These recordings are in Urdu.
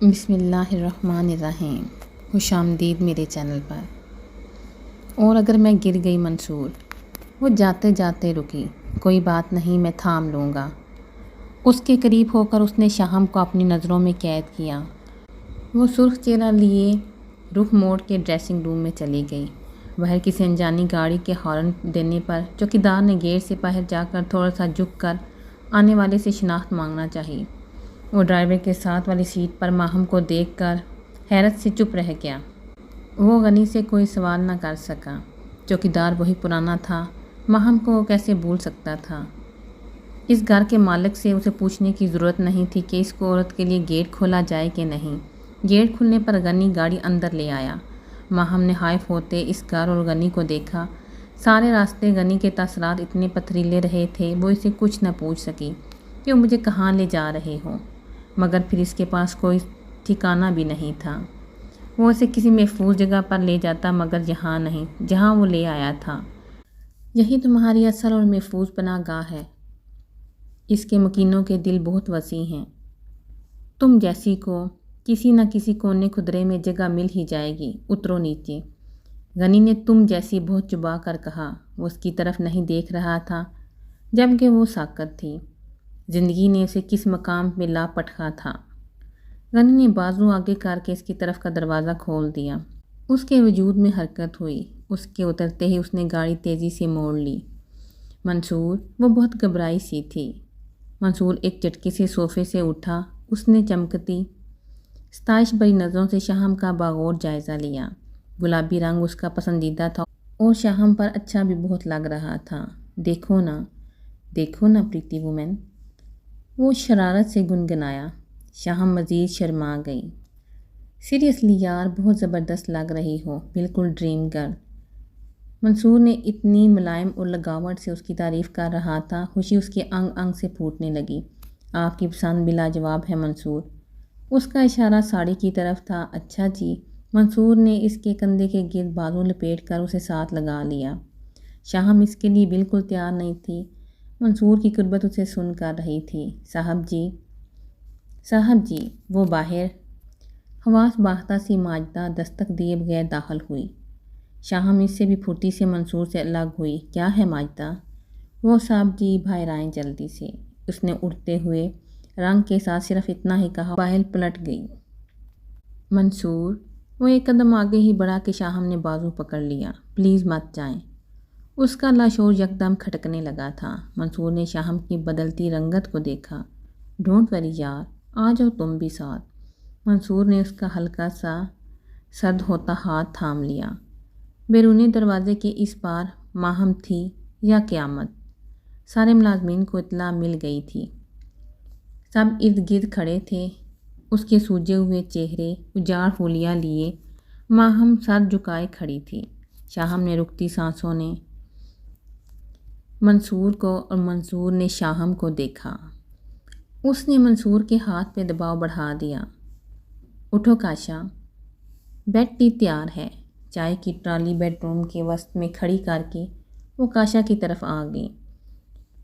بسم اللہ الرحمن الرحیم۔ خوش آمدید میرے چینل پر۔ اور اگر میں گر گئی منصور، وہ جاتے جاتے رکی، کوئی بات نہیں میں تھام لوں گا۔ اس کے قریب ہو کر اس نے شاہم کو اپنی نظروں میں قید کیا۔ وہ سرخ چہرہ لیے رخ موڑ کے ڈریسنگ روم میں چلی گئی۔ باہر کسی انجانی گاڑی کے ہارن دینے پر چوکیدار نے گیٹ سے باہر جا کر تھوڑا سا جھک کر آنے والے سے شناخت مانگنا چاہی۔ وہ ڈرائیور کے ساتھ والی سیٹ پر ماہم کو دیکھ کر حیرت سے چپ رہ گیا۔ وہ غنی سے کوئی سوال نہ کر سکا۔ چوکیدار وہی پرانا تھا، ماہم کو وہ کیسے بھول سکتا تھا؟ اس گھر کے مالک سے اسے پوچھنے کی ضرورت نہیں تھی کہ اس کو عورت کے لیے گیٹ کھولا جائے کہ نہیں۔ گیٹ کھلنے پر غنی گاڑی اندر لے آیا۔ ماہم نے حائف ہوتے اس گھر اور غنی کو دیکھا۔ سارے راستے غنی کے تاثرات اتنے پتھریلے رہے تھے، وہ اسے کچھ نہ پوچھ سکی کہ وہ مجھے کہاں لے جا رہے ہو، مگر پھر اس کے پاس کوئی ٹھکانہ بھی نہیں تھا۔ وہ اسے کسی محفوظ جگہ پر لے جاتا، مگر یہاں نہیں جہاں وہ لے آیا تھا۔ یہی تمہاری اصل اور محفوظ پناہ گاہ ہے۔ اس کے مکینوں کے دل بہت وسیع ہیں۔ تم جیسی کو کسی نہ کسی کونے خدرے میں جگہ مل ہی جائے گی، اترو نیچے۔ غنی نے تم جیسی بہت چبا کر کہا۔ وہ اس کی طرف نہیں دیکھ رہا تھا، جبکہ وہ ساکت تھی۔ زندگی نے اسے کس مقام پہ لا پٹکا تھا۔ غنی نے بازو آگے کر کے اس کی طرف کا دروازہ کھول دیا۔ اس کے وجود میں حرکت ہوئی۔ اس کے اترتے ہی اس نے گاڑی تیزی سے موڑ لی۔ منصور، وہ بہت گھبرائی سی تھی۔ منصور ایک جھٹکے سے صوفے سے اٹھا۔ اس نے چمکتی ستائش بھری نظروں سے شاہم کا باغور جائزہ لیا۔ گلابی رنگ اس کا پسندیدہ تھا اور شاہم پر اچھا بھی بہت لگ رہا تھا۔ دیکھو نا پریتی وومن، وہ شرارت سے گنگنایا۔ شاہم مزید شرما گئی۔ سیریسلی یار، بہت زبردست لگ رہی ہو، بالکل ڈریم گرل۔ منصور نے اتنی ملائم اور لگاوٹ سے اس کی تعریف کر رہا تھا، خوشی اس کے انگ انگ سے پھوٹنے لگی۔ آپ کی پسند بلا جواب ہے منصور۔ اس کا اشارہ ساڑی کی طرف تھا۔ اچھا جی۔ منصور نے اس کے کندھے کے گرد بازو لپیٹ کر اسے ساتھ لگا لیا۔ شاہم اس کے لیے بالکل تیار نہیں تھی۔ منصور کی قربت اسے سن کر رہی تھی۔ صاحب جی، وہ باہر۔ حواس باختہ سی ماجدہ دستک دیے بغیر داخل ہوئی۔ شاہم اس سے بھی پھرتی سے منصور سے الگ ہوئی۔ کیا ہے ماجدہ؟ وہ صاحب جی باہر آئیں جلدی سے۔ اس نے اڑتے ہوئے رنگ کے ساتھ صرف اتنا ہی کہا، باہر پلٹ گئی۔ منصور، وہ ایک قدم آگے ہی بڑھا کہ شاہم نے بازو پکڑ لیا۔ پلیز مت جائیں۔ اس کا لاشعور یکدم کھٹکنے لگا تھا۔ منصور نے شاہم کی بدلتی رنگت کو دیکھا۔ ڈونٹ وری یار، آ جاؤ تم بھی ساتھ۔ منصور نے اس کا ہلکا سا سرد ہوتا ہاتھ تھام لیا۔ بیرونی دروازے کے اس پار ماہم تھی یا قیامت؟ سارے ملازمین کو اطلاع مل گئی تھی۔ سب ارد گرد کھڑے تھے۔ اس کے سوجے ہوئے چہرے اجاڑ حولیہ لیے ماہم سر جھکائے کھڑی تھی۔ شاہم نے رکتی سانسوں نے منصور کو اور منصور نے شاہم کو دیکھا۔ اس نے منصور کے ہاتھ پہ دباؤ بڑھا دیا۔ اٹھو کاشا، بیڈ ٹی تیار ہے۔ چائے کی ٹرالی بیڈ روم کے وسط میں کھڑی کر کے وہ کاشا کی طرف آ گئی۔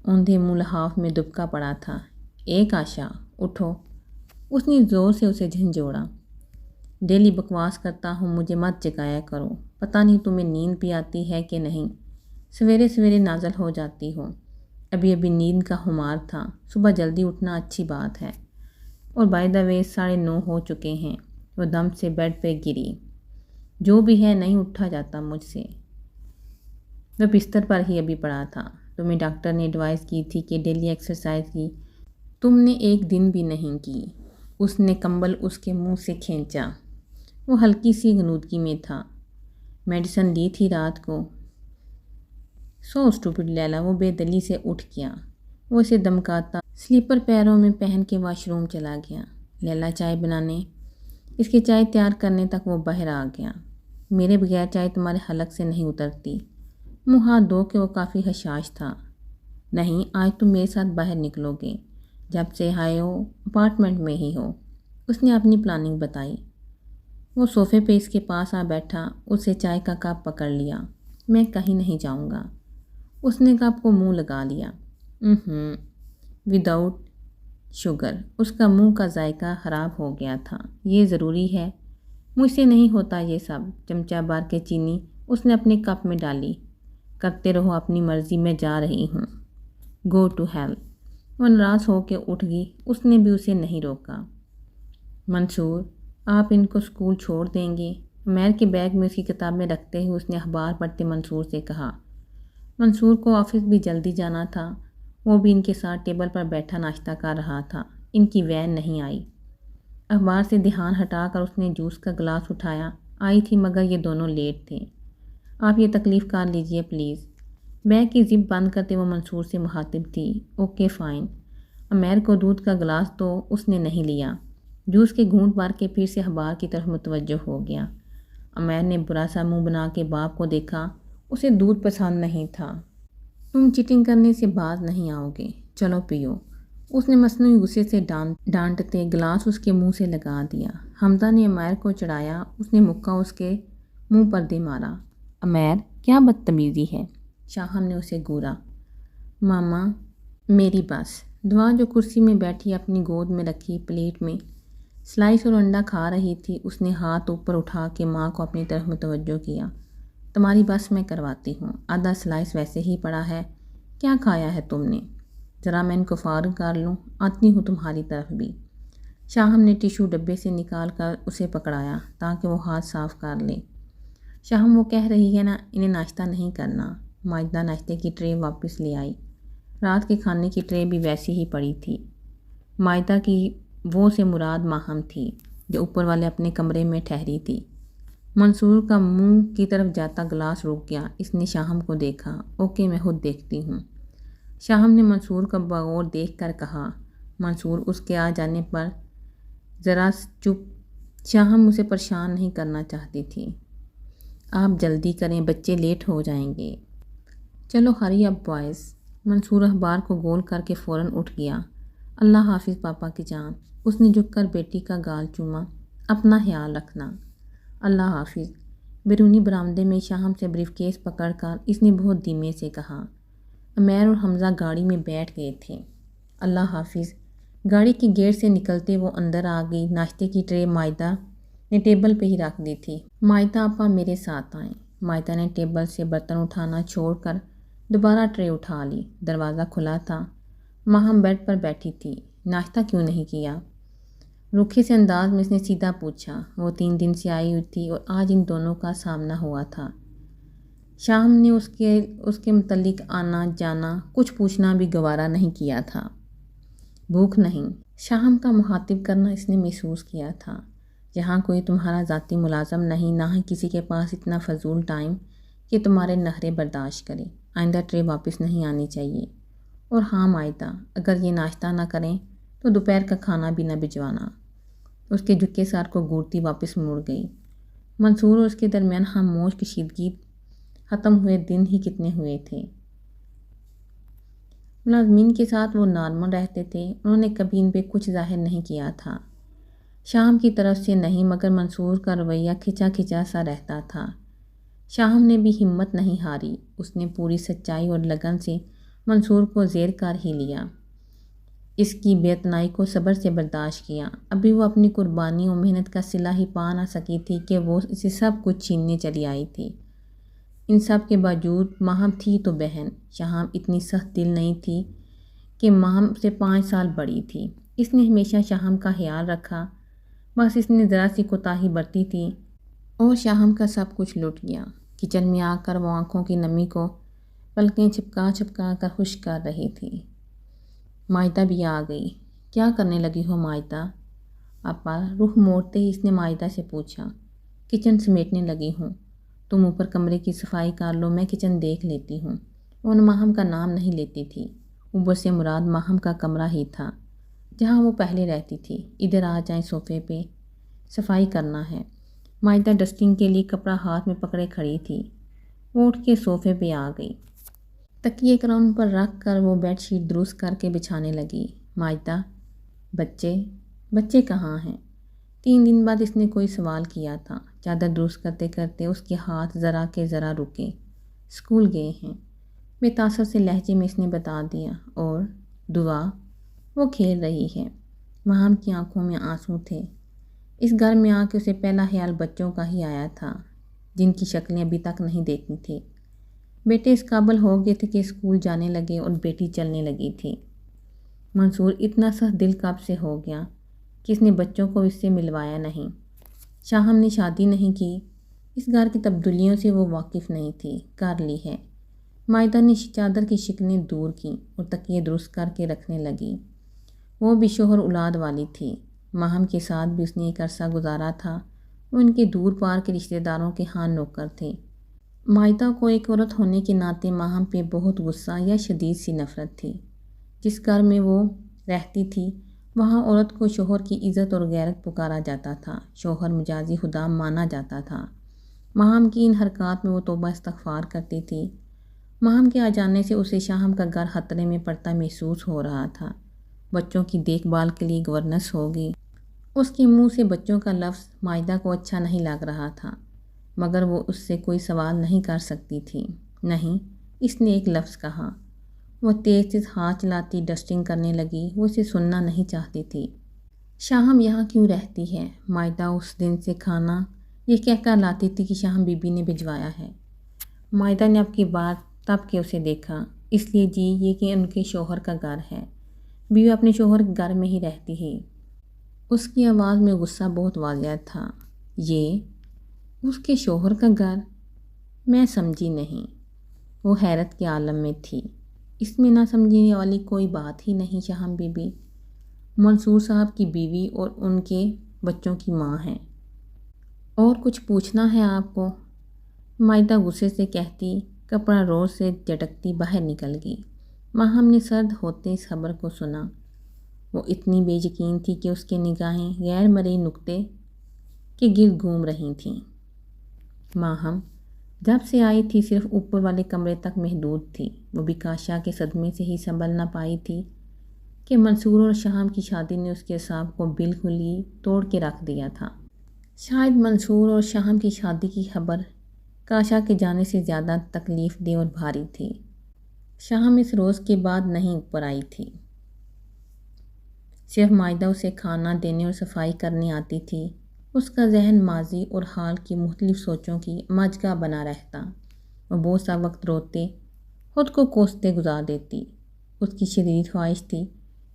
اوندھے منہ لحاف میں دبکا پڑا تھا۔ اے کاشا، اٹھو۔ اس نے زور سے اسے جھنجھوڑا۔ ڈیلی بکواس کرتا ہوں، مجھے مت جگایا کرو۔ پتہ نہیں تمہیں نیند بھی آتی ہے کہ نہیں، سویرے سویرے نازل ہو جاتی ہو۔ ابھی نیند کا خمار تھا، صبح جلدی اٹھنا اچھی بات ہے۔ اور بائی دا وے 9:30 ہو چکے ہیں۔ وہ دم سے بیڈ پہ گری۔ جو بھی ہے، نہیں اٹھا جاتا مجھ سے۔ وہ بستر پر ہی ابھی پڑا تھا۔ تمہیں ڈاکٹر نے ایڈوائز کی تھی کہ ڈیلی ایکسرسائز کی، تم نے ایک دن بھی نہیں کی۔ اس نے کمبل اس کے منہ سے کھینچا۔ وہ ہلکی سی غنودگی میں تھا۔ میڈیسن لی تھی رات کو؟ سو اسٹوپڈ لیلا، وہ بے دلی سے اٹھ گیا۔ وہ اسے دمکاتا سلیپر پیروں میں پہن کے واش روم چلا گیا۔ لیلا چائے بنانے۔ اس کے چائے تیار کرنے تک وہ باہر آ گیا۔ میرے بغیر چائے تمہارے حلق سے نہیں اترتی۔ منہ ہاتھ دھو کے وہ کافی حشاش تھا۔ نہیں، آج تم میرے ساتھ باہر نکلو گے۔ جب سے آئے ہو اپارٹمنٹ میں ہی ہو۔ اس نے اپنی پلاننگ بتائی۔ وہ صوفے پہ اس کے پاس آ بیٹھا، اسے چائے کا کپ پکڑ لیا۔ میں کہیں نہیں جاؤں گا۔ اس نے کپ کو منہ لگا لیا۔ وداؤٹ شوگر، اس کا منہ کا ذائقہ خراب ہو گیا تھا۔ یہ ضروری ہے؟ مجھ سے نہیں ہوتا یہ سب۔ چمچہ بھر کے چینی اس نے اپنے کپ میں ڈالی۔ کرتے رہو اپنی مرضی، میں جا رہی ہوں۔ Go to hell. وہ ناراض ہو کے اٹھ گئی۔ اس نے بھی اسے نہیں روکا۔ منصور، آپ ان کو اسکول چھوڑ دیں گے؟ عمیر کے بیگ میں اس کی کتابیں رکھتے ہوئے اس نے اخبار پڑھتے منصور سے کہا۔ منصور کو آفس بھی جلدی جانا تھا۔ وہ بھی ان کے ساتھ ٹیبل پر بیٹھا ناشتہ کر رہا تھا۔ ان کی وین نہیں آئی۔ اخبار سے دھیان ہٹا کر اس نے جوس کا گلاس اٹھایا۔ آئی تھی مگر یہ دونوں لیٹ تھے۔ آپ یہ تکلیف کر لیجئے پلیز۔ بیگ کی زپ بند کرتے وہ منصور سے مخاطب تھی۔ Okay fine. عمیر کو دودھ کا گلاس تو اس نے نہیں لیا۔ جوس کے گھونٹ بھر کے پھر سے اخبار کی طرف متوجہ ہو گیا۔ عمیر نے برا سا منہ بنا کے باپ کو دیکھا۔ اسے دودھ پسند نہیں تھا۔ تم چیٹنگ کرنے سے باز نہیں آؤ گے، چلو پیو۔ اس نے مصنوعی غصے سے ڈانٹتے گلاس اس کے منہ سے لگا دیا۔ حمزہ نے عمیر کو چڑھایا۔ اس نے مکہ اس کے منہ پر دے مارا۔ عمیر، کیا بدتمیزی ہے؟ شاہم نے اسے گورا۔ ماما میری بس۔ دعا جو کرسی میں بیٹھی اپنی گود میں رکھی پلیٹ میں سلائس اور انڈا کھا رہی تھی، اس نے ہاتھ اوپر اٹھا کے ماں کو اپنی طرف متوجہ کیا۔ تمہاری بس میں کرواتی ہوں، آدھا سلائس ویسے ہی پڑا ہے، کیا کھایا ہے تم نے؟ ذرا میں ان کو فارغ کر لوں، آتی ہوں تمہاری طرف بھی۔ شاہم نے ٹیشو ڈبے سے نکال کر اسے پکڑایا تاکہ وہ ہاتھ صاف کر لے۔ شاہم، وہ کہہ رہی ہے نا انہیں ناشتہ نہیں کرنا۔ ماجدہ ناشتے کی ٹرے واپس لے آئی۔ رات کے کھانے کی ٹرے بھی ویسی ہی پڑی تھی۔ ماجدہ کی وہ سے مراد ماہم تھی جو اوپر والے اپنے کمرے میں ٹھہری تھی۔ منصور کا منہ کی طرف جاتا گلاس رک گیا۔ اس نے شاہم کو دیکھا۔ اوکے میں خود دیکھتی ہوں۔ شاہم نے منصور کو بغور دیکھ کر کہا۔ منصور اس کے آ جانے پر ذرا چپ۔ شاہم اسے پریشان نہیں کرنا چاہتی تھی۔ آپ جلدی کریں، بچے لیٹ ہو جائیں گے۔ چلو ہری اپ بوائز۔ منصور اخبار کو گول کر کے فوراً اٹھ گیا۔ اللہ حافظ پاپا کی جان۔ اس نے جھک کر بیٹی کا گال چوما۔ اپنا خیال رکھنا۔ اللہ حافظ۔ بیرونی برآمدے میں شاہم سے بریف کیس پکڑ کر اس نے بہت دھیمے سے کہا۔ عمیر اور حمزہ گاڑی میں بیٹھ گئے تھے۔ اللہ حافظ۔ گاڑی کے گیٹ سے نکلتے وہ اندر آ گئی۔ ناشتے کی ٹرے ماجدہ نے ٹیبل پہ ہی رکھ دی تھی۔ ماجدہ آپا میرے ساتھ آئیں۔ ماجدہ نے ٹیبل سے برتن اٹھانا چھوڑ کر دوبارہ ٹرے اٹھا لی۔ دروازہ کھلا تھا۔ ماہم بیڈ پر بیٹھی تھی۔ ناشتہ کیوں نہیں کیا؟ روکھے سے انداز میں اس نے سیدھا پوچھا۔ وہ 3 دن سے آئی ہوئی تھی اور آج ان دونوں کا سامنا ہوا تھا۔ شاہم نے اس کے متعلق آنا جانا کچھ پوچھنا بھی گوارا نہیں کیا تھا۔ بھوک نہیں؟ شاہم کا مخاطب کرنا اس نے محسوس کیا تھا۔ یہاں کوئی تمہارا ذاتی ملازم نہیں، نہ ہی کسی کے پاس اتنا فضول ٹائم کہ تمہارے نخرے برداشت کرے۔ آئندہ ٹرے واپس نہیں آنی چاہیے۔ اور ہاں ماجدہ، اگر یہ ناشتہ نہ کریں تو دوپہر کا کھانا بھی نہ بھجوانا۔ اس کے جھکے سر کو گھورتی واپس مڑ گئی۔ منصور اور اس کے درمیان خاموش کشیدگی ختم ہوئے دن ہی کتنے ہوئے تھے۔ ملازمین کے ساتھ وہ نارمل رہتے تھے۔ انہوں نے کبھی ان پہ کچھ ظاہر نہیں کیا تھا۔ شاہم کی طرف سے نہیں، مگر منصور کا رویہ کھچا کھچا سا رہتا تھا۔ شاہم نے بھی ہمت نہیں ہاری۔ اس نے پوری سچائی اور لگن سے منصور کو زیر کر ہی لیا۔ اس کی بے اتنائی کو صبر سے برداشت کیا۔ ابھی وہ اپنی قربانی و محنت کا صلہ ہی پا نہ سکی تھی کہ وہ اسے سب کچھ چھیننے چلی آئی تھی۔ ان سب کے باوجود ماہم تھی تو بہن۔ شاہم اتنی سخت دل نہیں تھی کہ ماہم سے 5 سال بڑی تھی۔ اس نے ہمیشہ شاہم کا خیال رکھا، بس اس نے ذرا سی کوتاہی برتی تھی اور شاہم کا سب کچھ لٹ گیا۔ کچن میں آ کر وہ آنکھوں کی نمی کو پلکیں چھپکا چھپکا کر خشک کر رہی تھی۔ ماجدہ بھی آ گئی۔ کیا کرنے لگی ہو ماجدہ؟ آپا، رخ موڑتے ہی اس نے ماجدہ سے پوچھا۔ کچن سمیٹنے لگی ہوں۔ تم اوپر کمرے کی صفائی کر لو، میں کچن دیکھ لیتی ہوں۔ وہ ماہم کا نام نہیں لیتی تھی۔ اوپر سے مراد ماہم کا کمرہ ہی تھا جہاں وہ پہلے رہتی تھی۔ ادھر آ جائیں، صوفے پہ صفائی کرنا ہے۔ ماجدہ ڈسٹنگ کے لیے کپڑا ہاتھ میں پکڑے کھڑی تھی۔ وہ اٹھ کے صوفے پہ آ گئی۔ تکیے کراؤن پر رکھ کر وہ بیڈ شیٹ درست کر کے بچھانے لگی۔ ماجدہ، بچے کہاں ہیں؟ 3 دن بعد اس نے کوئی سوال کیا تھا۔ چادر درست کرتے کرتے اس کے ہاتھ ذرا کے ذرا رکے۔ اسکول گئے ہیں، بے تاثر سے لہجے میں اس نے بتا دیا۔ اور دعا؟ وہ کھیل رہی ہے۔ ماہم کی آنکھوں میں آنسو تھے۔ اس گھر میں آ کے اسے پہلا خیال بچوں کا ہی آیا تھا، جن کی شکلیں ابھی تک نہیں دیکھی تھی۔ بیٹے اس قابل ہو گئے تھے کہ اسکول جانے لگے اور بیٹی چلنے لگی تھی۔ منصور اتنا سا دل کب سے ہو گیا کہ اس نے بچوں کو اس سے ملوایا نہیں۔ شاہم نے شادی نہیں کی، اس گھر کی تبدیلیوں سے وہ واقف نہیں تھی، کر لی ہے۔ مائدہ نے چادر کی شکلیں دور کیں اور تکیے درست کر کے رکھنے لگی۔ وہ بھی شوہر اولاد والی تھی۔ ماہم کے ساتھ بھی اس نے ایک عرصہ گزارا تھا۔ وہ ان کے دور پار کے رشتہ داروں کے ہاں نوکر تھے۔ مائدہ کو ایک عورت ہونے کے ناطے ماہم پہ بہت غصہ یا شدید سی نفرت تھی۔ جس گھر میں وہ رہتی تھی وہاں عورت کو شوہر کی عزت اور غیرت پکارا جاتا تھا، شوہر مجازی خدا مانا جاتا تھا۔ ماہم کی ان حرکات میں وہ توبہ استغفار کرتی تھی۔ ماہم کے آ جانے سے اسے شاہم کا گھر خطرے میں پڑتا محسوس ہو رہا تھا۔ بچوں کی دیکھ بھال کے لیے گورننس ہوگی۔ اس کے منہ سے بچوں کا لفظ مائدہ کو اچھا نہیں لگ رہا تھا، مگر وہ اس سے کوئی سوال نہیں کر سکتی تھی۔ نہیں، اس نے ایک لفظ کہا۔ وہ تیز تیز ہاتھ چلاتی ڈسٹنگ کرنے لگی۔ وہ اسے سننا نہیں چاہتی تھی۔ شاہم یہاں کیوں رہتی ہے؟ مائدہ اس دن سے کھانا یہ کہہ کر لاتی تھی کہ شاہم بی بی نے بھجوایا ہے۔ مائدہ نے اب کی بار تب کے اسے دیکھا، اس لیے جی یہ کہ ان کے شوہر کا گھر ہے، بیوی اپنے شوہر کے گھر میں ہی رہتی ہے۔ اس کی آواز میں غصہ بہت واضح تھا۔ یہ اس کے شوہر کا گھر؟ میں سمجھی نہیں۔ وہ حیرت کے عالم میں تھی۔ اس میں نہ سمجھنے والی کوئی بات ہی نہیں۔ شاہم بی بی منصور صاحب کی بیوی اور ان کے بچوں کی ماں ہیں۔ اور کچھ پوچھنا ہے آپ کو؟ مائدہ غصے سے کہتی، کپڑا روز سے جھٹکتی باہر نکل گئی۔ ماہم نے سرد ہوتے اس خبر کو سنا۔ وہ اتنی بے یقین تھی کہ اس کی نگاہیں غیر مرئی نقطے کے گرد گھوم رہی تھیں۔ ماہم جب سے آئی تھی صرف اوپر والے کمرے تک محدود تھی۔ وہ بھی کاشا کے صدمے سے ہی سنبھل نہ پائی تھی کہ منصور اور شاہم کی شادی نے اس کے اعصاب کو بالکل ہی توڑ کے رکھ دیا تھا۔ شاید منصور اور شاہم کی شادی کی خبر کاشا کے جانے سے زیادہ تکلیف دہ اور بھاری تھی۔ شاہم اس روز کے بعد نہیں اوپر آئی تھی۔ صرف مائدہ اسے کھانا دینے اور صفائی کرنے آتی تھی۔ اس کا ذہن ماضی اور حال کی مختلف سوچوں کی مجمع بنا رہتا۔ وہ بہت سا وقت روتے، خود کو کوستے گزار دیتی۔ اس کی شدید خواہش تھی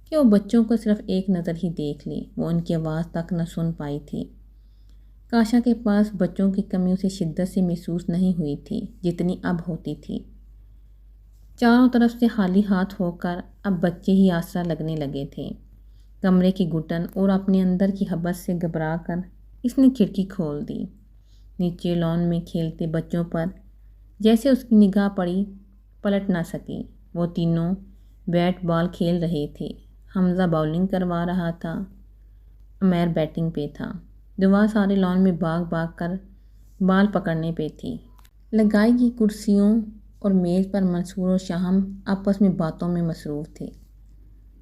کہ وہ بچوں کو صرف ایک نظر ہی دیکھ لے۔ وہ ان کی آواز تک نہ سن پائی تھی۔ کاشا کے پاس بچوں کی کمی اسے شدت سے محسوس نہیں ہوئی تھی جتنی اب ہوتی تھی۔ چاروں طرف سے خالی ہاتھ ہو کر اب بچے ہی آسرا لگنے لگے تھے۔ کمرے کی گھٹن اور اپنے اندر کی حبس سے گھبرا کر اس نے کھڑکی کھول دی۔ نیچے لان میں کھیلتے بچوں پر جیسے اس کی نگاہ پڑی، پلٹ نہ سکی۔ وہ تینوں بیٹ بال کھیل رہے تھے۔ حمزہ باؤلنگ کروا رہا تھا، عمیر بیٹنگ پہ تھا۔ دعا سارے لان میں بھاگ بھاگ کر بال پکڑنے پہ تھی۔ لگائی گئی کرسیوں اور میز پر منصور اور شاہم آپس میں باتوں میں مصروف تھے۔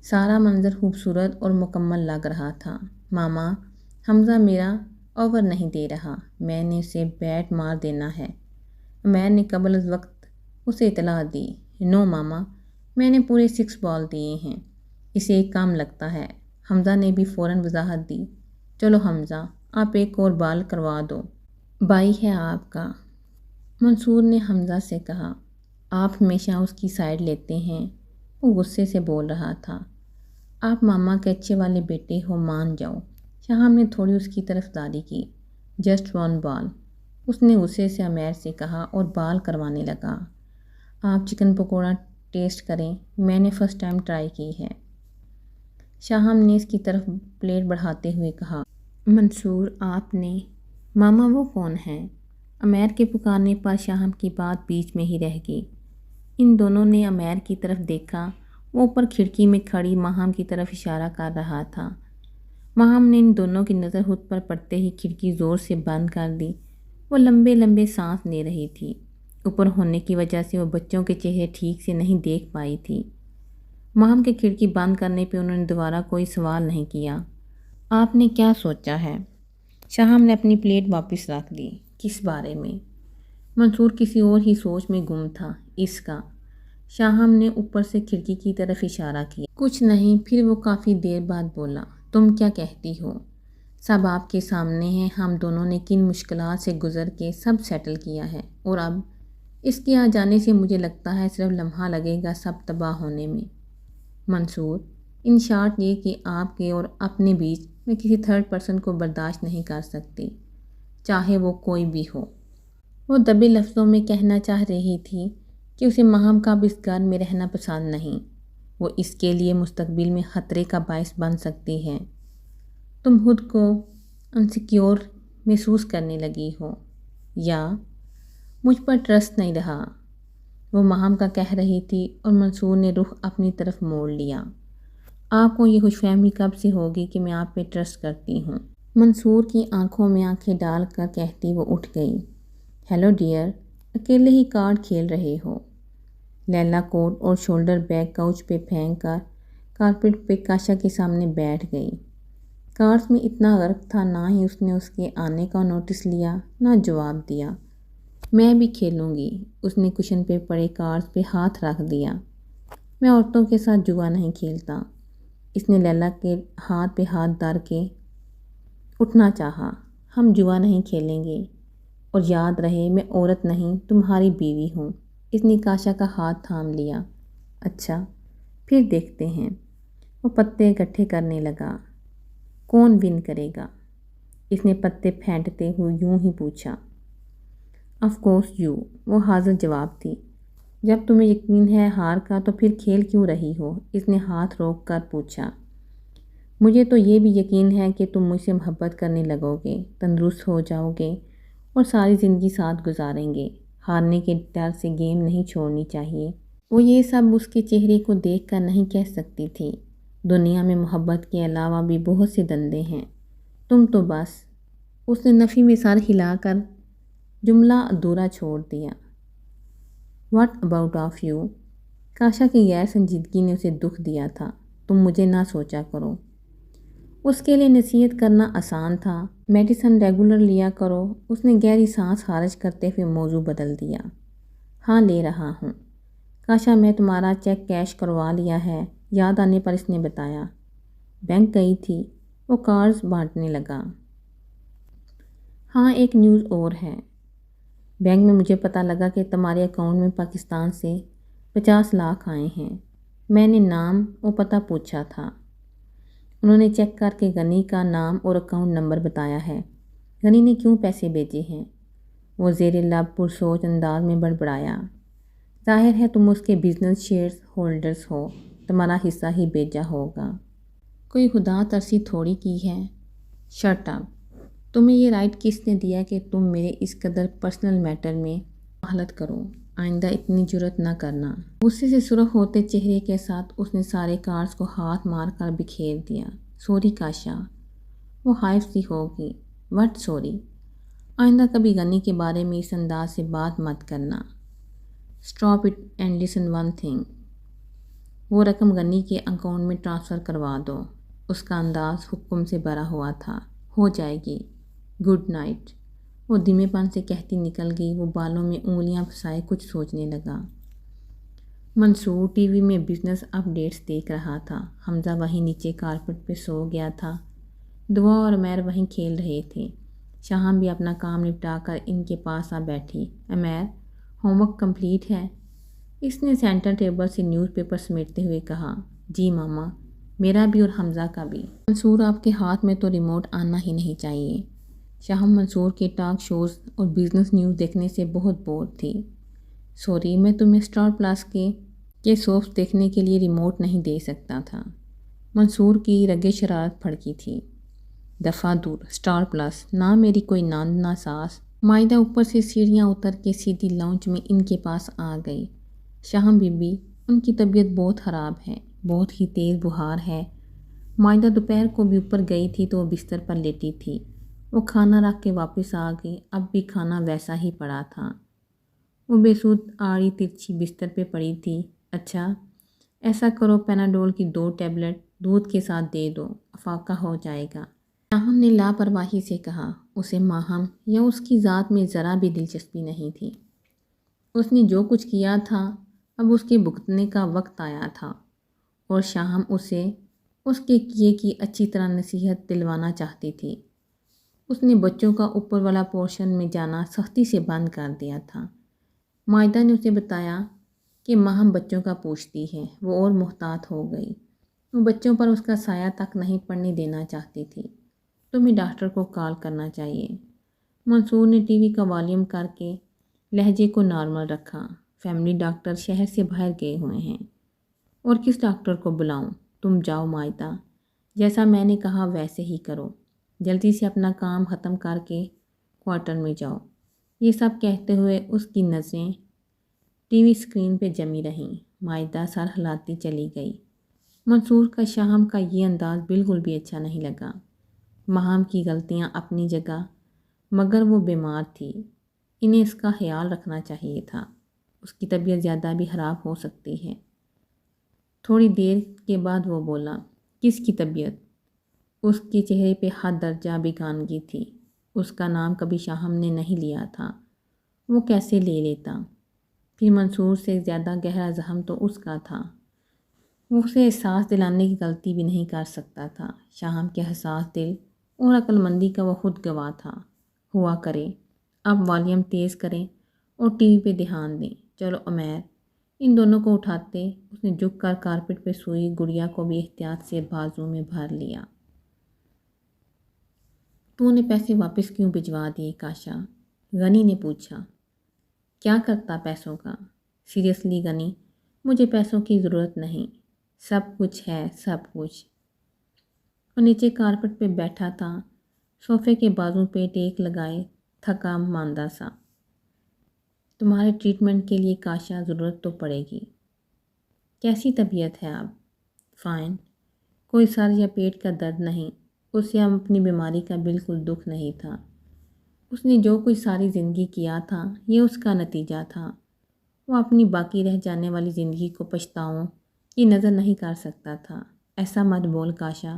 سارا منظر خوبصورت اور مکمل لگ رہا تھا۔ ماما، حمزہ میرا اوور نہیں دے رہا، میں نے اسے بیٹ مار دینا ہے، عمیر نے قبل از وقت اسے اطلاع دی۔ نو ماما، میں نے پورے 6 بال دیے ہیں، اسے ایک کام لگتا ہے۔ حمزہ نے بھی فوراً وضاحت دی۔ چلو حمزہ، آپ ایک اور بال کروا دو، بھائی ہے آپ کا۔ منصور نے حمزہ سے کہا۔ آپ ہمیشہ اس کی سائیڈ لیتے ہیں، وہ غصے سے بول رہا تھا۔ آپ ماما کے اچھے والے بیٹے ہو، مان جاؤ۔ شاہم نے تھوڑی اس کی طرف داری کی۔ جسٹ 1 بال، اس نے غصے سے عمیر سے کہا اور بال کروانے لگا۔ آپ چکن پکوڑا ٹیسٹ کریں، میں نے فرسٹ ٹائم ٹرائی کی ہے۔ شاہم نے اس کی طرف پلیٹ بڑھاتے ہوئے کہا۔ منصور آپ نے، ماما وہ کون ہے؟ عمیر کے پکارنے پر شاہم کی بات بیچ میں ہی رہ گئی۔ ان دونوں نے عمیر کی طرف دیکھا۔ وہ اوپر کھڑکی میں کھڑی ماہم کی طرف اشارہ کر رہا تھا۔ ماہم نے ان دونوں کی نظر خود پر پڑتے ہی کھڑکی زور سے بند کر دی۔ وہ لمبے لمبے سانس لے رہی تھی۔ اوپر ہونے کی وجہ سے وہ بچوں کے چہرے ٹھیک سے نہیں دیکھ پائی تھی۔ ماہم کے کھڑکی بند کرنے پہ انہوں نے دوبارہ کوئی سوال نہیں کیا۔ آپ نے کیا سوچا ہے؟ شاہم نے اپنی پلیٹ واپس رکھ دی۔ کس بارے میں؟ منصور کسی اور ہی سوچ میں گم تھا۔ اس کا شاہم نے اوپر سے کھڑکی کی طرف اشارہ کیا۔ کچھ نہیں۔ پھر وہ کافی دیر بعد بولا، تم کیا کہتی ہو؟ سب آپ کے سامنے ہے، ہم دونوں نے کن مشکلات سے گزر کے سب سیٹل کیا ہے، اور اب اس کے آ جانے سے مجھے لگتا ہے صرف لمحہ لگے گا سب تباہ ہونے میں۔ منصور، ان شارٹ یہ کہ آپ کے اور اپنے بیچ میں کسی تھرڈ پرسن کو برداشت نہیں کر سکتی، چاہے وہ کوئی بھی ہو۔ وہ دبے لفظوں میں کہنا چاہ رہی تھی کہ اسے ماہم کا اب اس گھر میں رہنا پسند نہیں، وہ اس کے لیے مستقبل میں خطرے کا باعث بن سکتی ہے۔ تم خود کو انسیکیور محسوس کرنے لگی ہو، یا مجھ پر ٹرسٹ نہیں رہا، وہ ماہم کا کہہ رہی تھی، اور منصور نے رخ اپنی طرف موڑ لیا۔ آپ کو یہ خوش فہمی کب سے ہوگی کہ میں آپ پہ ٹرسٹ کرتی ہوں؟ منصور کی آنکھوں میں آنکھیں ڈال کر کہتی وہ اٹھ گئی۔ ہیلو ڈیئر، اکیلے ہی کارڈ کھیل رہے ہو؟ لیلا کوٹ اور شولڈر بیگ کاؤچ پہ پھینک کر کارپیٹ پہ کاشا کے سامنے بیٹھ گئی۔ کارڈز میں اتنا غرق تھا، نہ ہی اس نے اس کے آنے کا نوٹس لیا نہ جواب دیا۔ میں بھی کھیلوں گی، اس نے کشن پہ پڑے کارڈز پہ ہاتھ رکھ دیا۔ میں عورتوں کے ساتھ جوا نہیں کھیلتا۔ اس نے لیلا کے ہاتھ پہ ہاتھ دھر کے اٹھنا چاہا۔ ہم جوا نہیں کھیلیں گے، اور یاد رہے میں عورت نہیں تمہاری بیوی ہوں۔ اس نے کاشا کا ہاتھ تھام لیا۔ اچھا، پھر دیکھتے ہیں۔ وہ پتے اکٹھے کرنے لگا۔ کون ون کرے گا؟ اس نے پتے پھینٹتے ہوئے یوں ہی پوچھا۔ آف کورس یو، وہ حاضر جواب تھی۔ جب تمہیں یقین ہے ہار کا تو پھر کھیل کیوں رہی ہو؟ اس نے ہاتھ روک کر پوچھا۔ مجھے تو یہ بھی یقین ہے کہ تم مجھ سے محبت کرنے لگو گے، تندرست ہو جاؤ گے اور ساری زندگی ساتھ گزاریں گے۔ ہارنے کے ڈر سے گیم نہیں چھوڑنی چاہیے۔ وہ یہ سب اس کے چہرے کو دیکھ کر نہیں کہہ سکتی تھی۔ دنیا میں محبت کے علاوہ بھی بہت سے دندے ہیں، تم تو بس۔ اس نے نفی میں سر ہلا کر جملہ ادھورا چھوڑ دیا۔ What about of you? کاشا کی غیر سنجیدگی نے اسے دکھ دیا تھا۔ تم مجھے نہ سوچا کرو۔ اس کے لیے نصیحت کرنا آسان تھا۔ میڈیسن ریگولر لیا کرو۔ اس نے گہری سانس خارج کرتے ہوئے موضوع بدل دیا۔ ہاں، لے رہا ہوں۔ کاشا، میں تمہارا چیک کیش کروا لیا ہے، یاد آنے پر اس نے بتایا۔ بینک گئی تھی؟ وہ کارڈز بانٹنے لگا۔ ہاں، ایک نیوز اور ہے۔ بینک میں مجھے پتہ لگا کہ تمہارے اکاؤنٹ میں پاکستان سے 50 لاکھ آئے ہیں۔ میں نے نام اور پتہ پوچھا تھا۔ انہوں نے چیک کر کے غنی کا نام اور اکاؤنٹ نمبر بتایا ہے۔ غنی نے کیوں پیسے بھیجے ہیں؟ وہ زیر لب پرسوچ انداز میں بڑبڑایا۔ ظاہر ہے تم اس کے بزنس شیئرز ہولڈرز ہو، تمہارا حصہ ہی بھیجا ہوگا۔ کوئی خدا ترسی تھوڑی کی ہے۔ Shut up. تمہیں یہ رائٹ کس نے دیا کہ تم میرے اس قدر پرسنل میٹر میں مداخلت کرو؟ آئندہ اتنی جرأت نہ کرنا۔ غصے سے سرخ ہوتے چہرے کے ساتھ اس نے سارے کارڈز کو ہاتھ مار کر بکھیر دیا۔ سوری کاشا، وہ خائف سی ہوگی۔ What sorry? آئندہ کبھی غنی کے بارے میں اس انداز سے بات مت کرنا۔ Stop it and listen one thing. وہ رقم غنی کے اکاؤنٹ میں ٹرانسفر کروا دو۔ اس کا انداز حکم سے بھرا ہوا تھا۔ ہو جائے گی۔ گڈ نائٹ، وہ دھیمے پن سے کہتی نکل گئی۔ وہ بالوں میں انگلیاں پھنسائے کچھ سوچنے لگا۔ منصور ٹی وی میں بزنس اپ ڈیٹس دیکھ رہا تھا۔ حمزہ وہیں نیچے کارپٹ پہ سو گیا تھا۔ دعا اور امیر وہیں کھیل رہے تھے۔ شاہم بھی اپنا کام نپٹا کر ان کے پاس آ بیٹھی۔ امیر، ہوم ورک کمپلیٹ ہے؟ اس نے سینٹر ٹیبل سے نیوز پیپر سمیٹتے ہوئے کہا۔ جی ماما، میرا بھی اور حمزہ کا بھی۔ منصور، آپ کے ہاتھ میں تو ریموٹ آنا ہی نہیں چاہیے۔ شاہم منصور کے ٹاک شوز اور بزنس نیوز دیکھنے سے بہت بور تھی۔ سوری، میں تمہیں اسٹار پلس کے سوپس دیکھنے کے لیے ریموٹ نہیں دے سکتا تھا۔ منصور کی رگیں شرارت پھڑکی تھی۔ دفعہ دور، اسٹار پلس نہ میری کوئی ناند نہ ساس۔ مائدہ اوپر سے سیڑھیاں اتر کے سیدھی لاؤنج میں ان کے پاس آ گئی۔ شاہم بی بی، ان کی طبیعت بہت خراب ہے، بہت ہی تیز بخار ہے۔ مائدہ دوپہر کو بھی اوپر گئی تھی تو وہ بستر پر لیٹی تھی۔ وہ کھانا رکھ کے واپس آ گئی، اب بھی کھانا ویسا ہی پڑا تھا۔ وہ بے سود آڑی ترچھی بستر پہ پڑی تھی۔ اچھا، ایسا کرو، پیناڈول کی 2 ٹیبلٹ دودھ کے ساتھ دے دو، افاقہ ہو جائے گا۔ شاہم نے لاپرواہی سے کہا۔ اسے ماہم یا اس کی ذات میں ذرا بھی دلچسپی نہیں تھی۔ اس نے جو کچھ کیا تھا اب اس کے بھگتنے کا وقت آیا تھا اور شاہم اسے اس کے کیے کی اچھی طرح نصیحت دلوانا چاہتی تھی۔ اس نے بچوں کا اوپر والا پورشن میں جانا سختی سے بند کر دیا تھا۔ مائدہ نے اسے بتایا کہ ماہم بچوں کا پوچھتی ہے۔ وہ اور محتاط ہو گئی۔ وہ بچوں پر اس کا سایہ تک نہیں پڑنے دینا چاہتی تھی۔ تمہیں ڈاکٹر کو کال کرنا چاہیے۔ منصور نے ٹی وی کا والیوم کر کے لہجے کو نارمل رکھا۔ فیملی ڈاکٹر شہر سے باہر گئے ہوئے ہیں۔ اور کس ڈاکٹر کو بلاؤں؟ تم جاؤ مائدہ، جیسا میں نے کہا ویسے ہی کرو۔ جلدی سے اپنا کام ختم کر کے کوارٹر میں جاؤ۔ یہ سب کہتے ہوئے اس کی نظریں ٹی وی اسکرین پہ جمی رہیں۔ مائدہ سر ہلاتی چلی گئی۔ منصور کا شاہم کا یہ انداز بالکل بھی اچھا نہیں لگا۔ ماہم کی غلطیاں اپنی جگہ، مگر وہ بیمار تھی۔ انہیں اس کا خیال رکھنا چاہیے تھا۔ اس کی طبیعت زیادہ بھی خراب ہو سکتی ہے۔ تھوڑی دیر کے بعد وہ بولا، کس کی طبیعت؟ اس کے چہرے پہ حد درجہ بیگانگی تھی۔ اس کا نام کبھی شاہم نے نہیں لیا تھا۔ وہ کیسے لے لیتا؟ پھر منصور سے زیادہ گہرا زخم تو اس کا تھا۔ وہ اسے احساس دلانے کی غلطی بھی نہیں کر سکتا تھا۔ شاہم کے حساس دل اور عقل مندی کا وہ خود گواہ تھا۔ ہوا کرے اب والیوم تیز کریں اور ٹی وی پہ دھیان دیں۔ چلو عمیر، ان دونوں کو اٹھاتے اس نے جھک کر کارپٹ پہ سوئی گڑیا کو بھی احتیاط سے بازو میں بھر لیا۔ تو نے پیسے واپس کیوں بھجوا دیے کاشا؟ غنی نے پوچھا۔ کیا کرتا پیسوں کا؟ سیریسلی غنی، مجھے پیسوں کی ضرورت نہیں۔ سب کچھ ہے، سب کچھ۔ وہ نیچے کارپٹ پہ بیٹھا تھا، صوفے کے بازو پہ ٹیک لگائے، تھکا ماندہ سا۔ تمہارے ٹریٹمنٹ کے لیے کاشا ضرورت تو پڑے گی۔ کیسی طبیعت ہے اب؟ فائن، کوئی سر یا پیٹ کا درد نہیں۔ اسے اب اپنی بیماری کا بالکل دکھ نہیں تھا۔ اس نے جو کچھ ساری زندگی کیا تھا یہ اس کا نتیجہ تھا۔ وہ اپنی باقی رہ جانے والی زندگی کو پچھتاؤں کی نظر نہیں کر سکتا تھا۔ ایسا مت بول کاشا،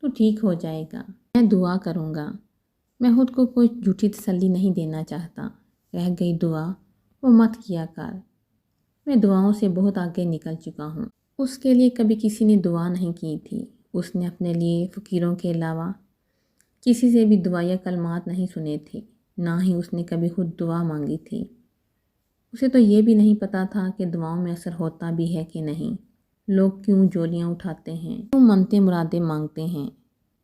تو ٹھیک ہو جائے گا۔ میں دعا کروں گا۔ میں خود کو کوئی جھوٹی تسلی نہیں دینا چاہتا۔ رہ گئی دعا وہ مت کیا کر۔ میں دعاؤں سے بہت آگے نکل چکا ہوں۔ اس کے لیے کبھی کسی نے دعا نہیں کی تھی۔ اس نے اپنے لیے فقیروں کے علاوہ کسی سے بھی دعا یا کلمات نہیں سنے تھے، نہ ہی اس نے کبھی خود دعا مانگی تھی۔ اسے تو یہ بھی نہیں پتا تھا کہ دعاؤں میں اثر ہوتا بھی ہے کہ نہیں۔ لوگ کیوں جولیاں اٹھاتے ہیں، کیوں منتیں مرادیں مانگتے ہیں،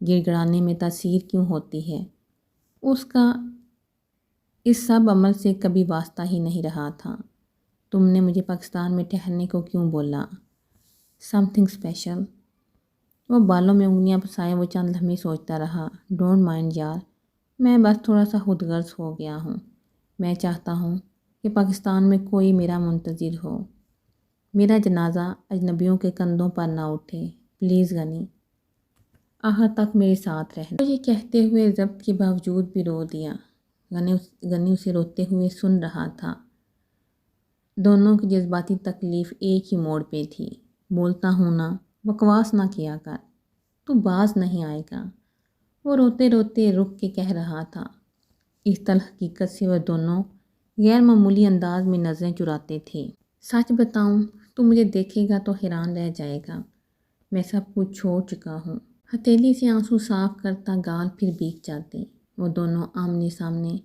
گڑ گڑانے میں تاثیر کیوں ہوتی ہے۔ اس کا اس سب عمل سے کبھی واسطہ ہی نہیں رہا تھا۔ تم نے مجھے پاکستان میں ٹھہرنے کو کیوں بولا؟ Some thing special. وہ بالوں میں انگلیاں پھنسائے وہ چند لمحے سوچتا رہا۔ ڈونٹ مائنڈ یار، میں بس تھوڑا سا خود غرض ہو گیا ہوں۔ میں چاہتا ہوں کہ پاکستان میں کوئی میرا منتظر ہو، میرا جنازہ اجنبیوں کے کندھوں پر نہ اٹھے۔ پلیز غنی، آخر تک میرے ساتھ رہنا۔ وہ یہ کہتے ہوئے ضبط کے باوجود بھی رو دیا۔ غنی اسے روتے ہوئے سن رہا تھا۔ دونوں کی جذباتی تکلیف ایک ہی موڑ پہ تھی۔ بولتا ہوں نا، بکواس نہ کیا کر، تو باز نہیں آئے گا۔ وہ روتے روتے رک کے کہہ رہا تھا۔ اس تلخ حقیقت سے وہ دونوں غیر معمولی انداز میں نظریں چراتے تھے۔ سچ بتاؤں تو مجھے دیکھے گا تو حیران رہ جائے گا۔ میں سب کچھ چھوڑ چکا ہوں۔ ہتھیلی سے آنسو صاف کرتا گال پھر بھیگ جاتے۔ وہ دونوں آمنے سامنے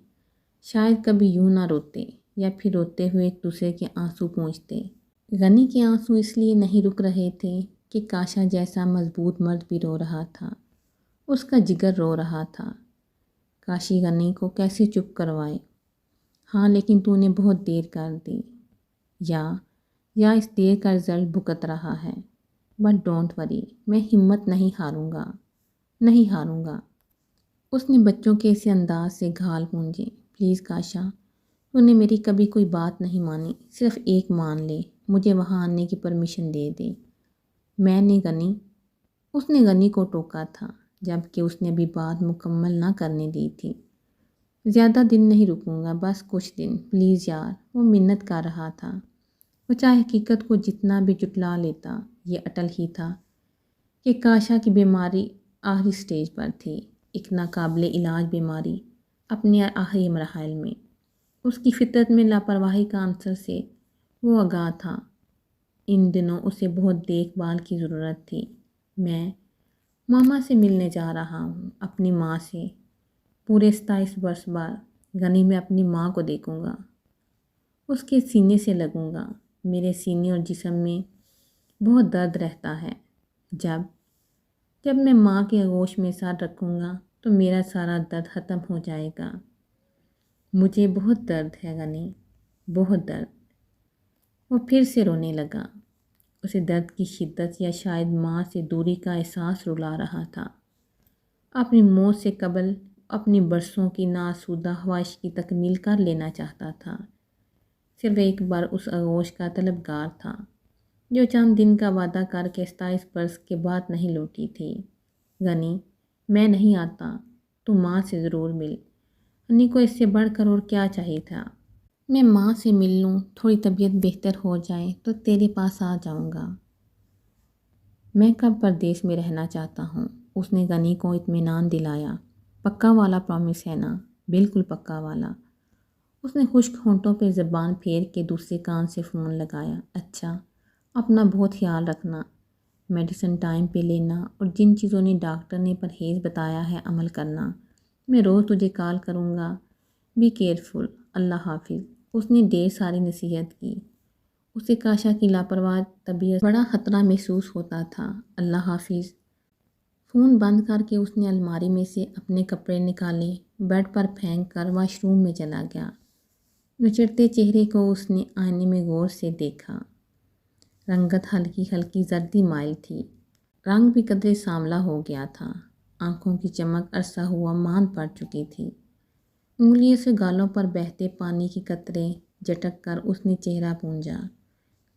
شاید کبھی یوں نہ روتے، یا پھر روتے ہوئے ایک دوسرے کے آنسو پونچھتے۔ غنی کے آنسو اس لیے نہیں رک رہے تھے کہ کاشا جیسا مضبوط مرد بھی رو رہا تھا۔ اس کا جگر رو رہا تھا۔ کاشی غنی کو کیسے چپ کروائے۔ ہاں لیکن تو نے بہت دیر کر دی، یا اس دیر کا رزلٹ بھگت رہا ہے۔ بٹ ڈونٹ وری، میں ہمت نہیں ہاروں گا، نہیں ہاروں گا۔ اس نے بچوں کے اسے انداز سے گھال پونجے۔ پلیز کاشا، تو نے میری کبھی کوئی بات نہیں مانی، صرف ایک مان لے، مجھے وہاں آنے کی پرمیشن دے دے۔ میں نے اس نے غنی کو ٹوکا تھا، جبکہ اس نے ابھی بات مکمل نہ کرنے دی تھی۔ زیادہ دن نہیں رکوں گا، بس کچھ دن، پلیز یار۔ وہ منت کر رہا تھا۔ وہ چاہے حقیقت کو جتنا بھی جٹلا لیتا، یہ اٹل ہی تھا کہ کاشا کی بیماری آخری سٹیج پر تھی، ایک ناقابل علاج بیماری اپنے آخری مراحل میں۔ اس کی فطرت میں لاپرواہی کا عنصر سے وہ آگاہ تھا۔ ان دنوں اسے بہت دیکھ بھال کی ضرورت تھی۔ میں ماما سے ملنے جا رہا ہوں، اپنی ماں سے۔ پورے 27 برس بعد غنی میں اپنی ماں کو دیکھوں گا، اس کے سینے سے لگوں گا۔ میرے سینے اور جسم میں بہت درد رہتا ہے۔ جب میں ماں کے آغوش میں سر رکھوں گا تو میرا سارا درد ختم ہو جائے گا۔ مجھے بہت درد ہے غنی، بہت درد۔ وہ پھر سے رونے لگا۔ اسے درد کی شدت یا شاید ماں سے دوری کا احساس رلا رہا تھا۔ اپنی موت سے قبل اپنی برسوں کی ناسودہ خواہش کی تکمیل کر لینا چاہتا تھا۔ صرف ایک بار اس آغوش کا طلبگار تھا جو چند دن کا وعدہ کر کے 27 برس کے بعد نہیں لوٹی تھی۔ غنی، میں نہیں آتا، تو ماں سے ضرور مل۔ غنی کو اس سے بڑھ کر اور کیا چاہیے تھا؟ میں ماں سے مل لوں، تھوڑی طبیعت بہتر ہو جائے تو تیرے پاس آ جاؤں گا۔ میں کب پردیس میں رہنا چاہتا ہوں، اس نے غنی کو اطمینان دلایا۔ پکا والا پرومس ہے نا؟ بالکل پکا والا۔ اس نے خشک ہونٹوں پہ زبان پھیر کے دوسرے کان سے فون لگایا۔ اچھا، اپنا بہت خیال رکھنا، میڈیسن ٹائم پہ لینا اور جن چیزوں نے ڈاکٹر نے پرہیز بتایا ہے عمل کرنا۔ میں روز تجھے کال کروں گا۔ بی کیئرفل، اللہ حافظ۔ اس نے ڈھیر ساری نصیحت کی۔ اسے کاشا کی لاپرواہ طبیعت بڑا خطرہ محسوس ہوتا تھا۔ اللہ حافظ۔ فون بند کر کے اس نے الماری میں سے اپنے کپڑے نکالے، بیڈ پر پھینک کر واش روم میں چلا گیا۔ نچڑتے چہرے کو اس نے آئینے میں غور سے دیکھا۔ رنگت ہلکی ہلکی زردی مائل تھی، رنگ بھی قدرے سانولا ہو گیا تھا۔ آنکھوں کی چمک عرصہ ہوا ماند پڑ چکی تھی۔ انگلیوں سے گالوں پر بہتے پانی کی قطرے جھٹک کر اس نے چہرہ پونجا۔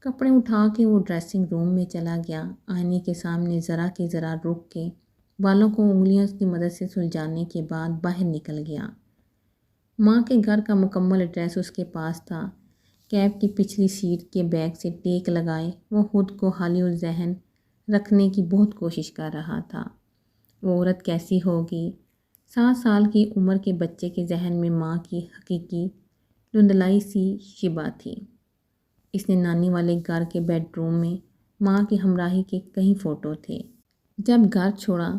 کپڑے اٹھا کے وہ ڈریسنگ روم میں چلا گیا۔ آئینے کے سامنے ذرا کے ذرا رک کے بالوں کو انگلیوں کی مدد سے سلجھانے کے بعد باہر نکل گیا۔ ماں کے گھر کا مکمل ایڈریس اس کے پاس تھا۔ کیب کی پچھلی سیٹ کے بیگ سے ٹیک لگائے وہ خود کو خالی الذہن رکھنے کی بہت کوشش کر رہا تھا۔ وہ عورت کیسی ہوگی؟ 7 سال کی عمر کے بچے کے ذہن میں ماں کی حقیقی دھندلائی سی شبہ تھی۔ اس نے نانی والے گھر کے بیڈ روم میں ماں کی ہمراہی کے کئی فوٹو تھے۔ جب گھر چھوڑا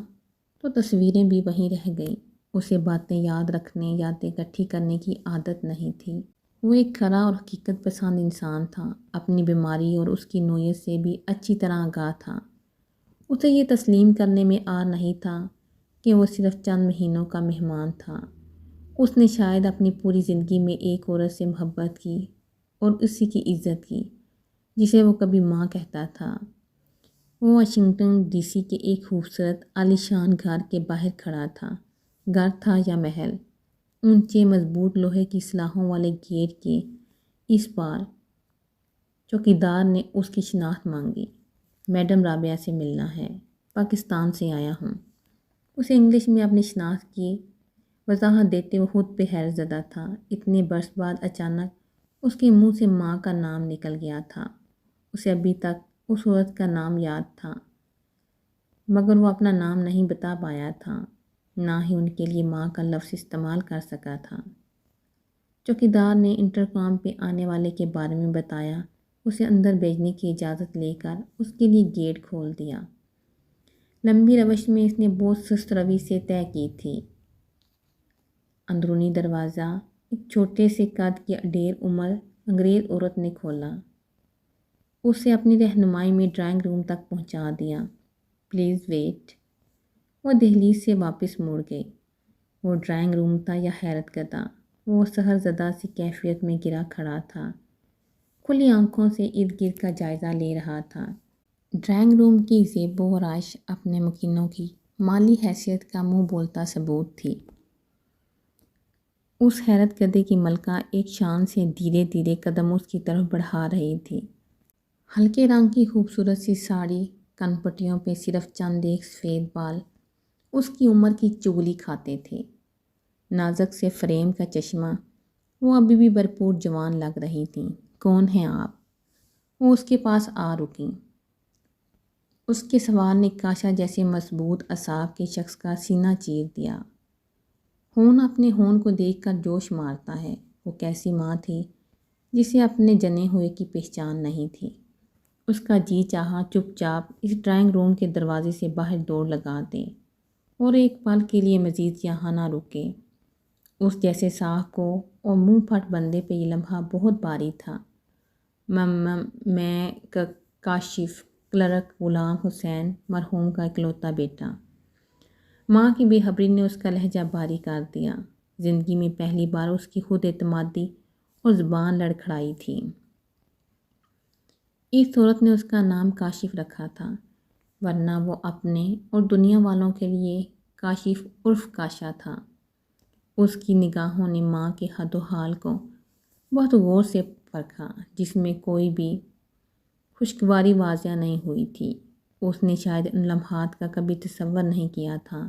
تو تصویریں بھی وہیں رہ گئیں۔ اسے باتیں یاد رکھنے، یادیں اکٹھی کرنے کی عادت نہیں تھی۔ وہ ایک کھرا اور حقیقت پسند انسان تھا، اپنی بیماری اور اس کی نوعیت سے بھی اچھی طرح آگاہ تھا۔ اسے یہ تسلیم کرنے میں عار نہیں تھا کہ وہ صرف چند مہینوں کا مہمان تھا۔ اس نے شاید اپنی پوری زندگی میں ایک عورت سے محبت کی اور اسی کی عزت کی جسے وہ کبھی ماں کہتا تھا۔ وہ واشنگٹن ڈی سی کے ایک خوبصورت عالیشان گھر کے باہر کھڑا تھا۔ گھر تھا یا محل؟ اونچے مضبوط لوہے کی سلاخوں والے گیٹ کے اس پار چوکیدار نے اس کی شناخت مانگی۔ میڈم رابعہ سے ملنا ہے، پاکستان سے آیا ہوں۔ اسے انگلش میں اپنی شناخت کی وضاحت دیتے وہ خود پہ حیرت زدہ تھا۔ اتنے برس بعد اچانک اس کے منہ سے ماں کا نام نکل گیا تھا۔ اسے ابھی تک اس عورت کا نام یاد تھا مگر وہ اپنا نام نہیں بتا پایا تھا، نہ ہی ان کے لیے ماں کا لفظ استعمال کر سکا تھا۔ چوکیدار نے انٹرکام پہ آنے والے کے بارے میں بتایا، اسے اندر بھیجنے کی اجازت لے کر اس کے لیے گیٹ کھول دیا۔ لمبی روش میں اس نے بہت سست روی سے طے کی تھی۔ اندرونی دروازہ ایک چھوٹے سے قد کی ڈھیر عمر انگریز عورت نے کھولا۔ اسے اپنی رہنمائی میں ڈرائنگ روم تک پہنچا دیا۔ Please wait. وہ دہلیز سے واپس مڑ گئی۔ وہ ڈرائنگ روم تھا یا حیرت زدہ؟ وہ سحر زدہ سی کیفیت میں گرا کھڑا تھا، کھلی آنکھوں سے ارد گرد کا جائزہ لے رہا تھا۔ ڈرائنگ روم کی زیب و آرائش اپنے مکینوں کی مالی حیثیت کا منہ بولتا ثبوت تھی۔ اس حیرت زدہ کی ملکہ ایک شان سے دھیرے دھیرے قدم اس کی طرف بڑھا رہی تھی۔ ہلکے رنگ کی خوبصورت سی ساڑی، کن پٹیوں پہ صرف چند ایک سفید بال اس کی عمر کی چغلی کھاتے تھے۔ نازک سے فریم کا چشمہ، وہ ابھی بھی بھرپور جوان لگ رہی تھیں۔ کون ہیں آپ؟ وہ اس کے پاس آ رکیں۔ اس کے سوال نے کاشا جیسے مضبوط اعصاب کے شخص کا سینہ چیر دیا۔ ہون اپنے ہون کو دیکھ کر جوش مارتا ہے۔ وہ کیسی ماں تھی جسے اپنے جنے ہوئے کی پہچان نہیں تھی۔ اس کا جی چاہا چپ چاپ اس ڈرائنگ روم کے دروازے سے باہر دوڑ لگا دے اور ایک پل کے لیے مزید یہاں نہ رکے۔ اس جیسے ساکھ کو اور منہ پھٹ بندے پہ یہ لمحہ بہت بھاری تھا۔ میں کاشف کلرک غلام حسین مرحوم کا اکلوتا بیٹا۔ ماں کی بے خبری نے اس کا لہجہ بھاری کر دیا۔ زندگی میں پہلی بار اس کی خود اعتمادی اور زبان لڑکھڑائی تھی۔ اس عورت نے اس کا نام کاشف رکھا تھا، ورنہ وہ اپنے اور دنیا والوں کے لیے کاشف عرف کاشا تھا۔ اس کی نگاہوں نے ماں کے حد و حال کو بہت غور سے پرکھا، جس میں کوئی بھی خوشگواری واضح نہیں ہوئی تھی۔ اس نے شاید ان لمحات کا کبھی تصور نہیں کیا تھا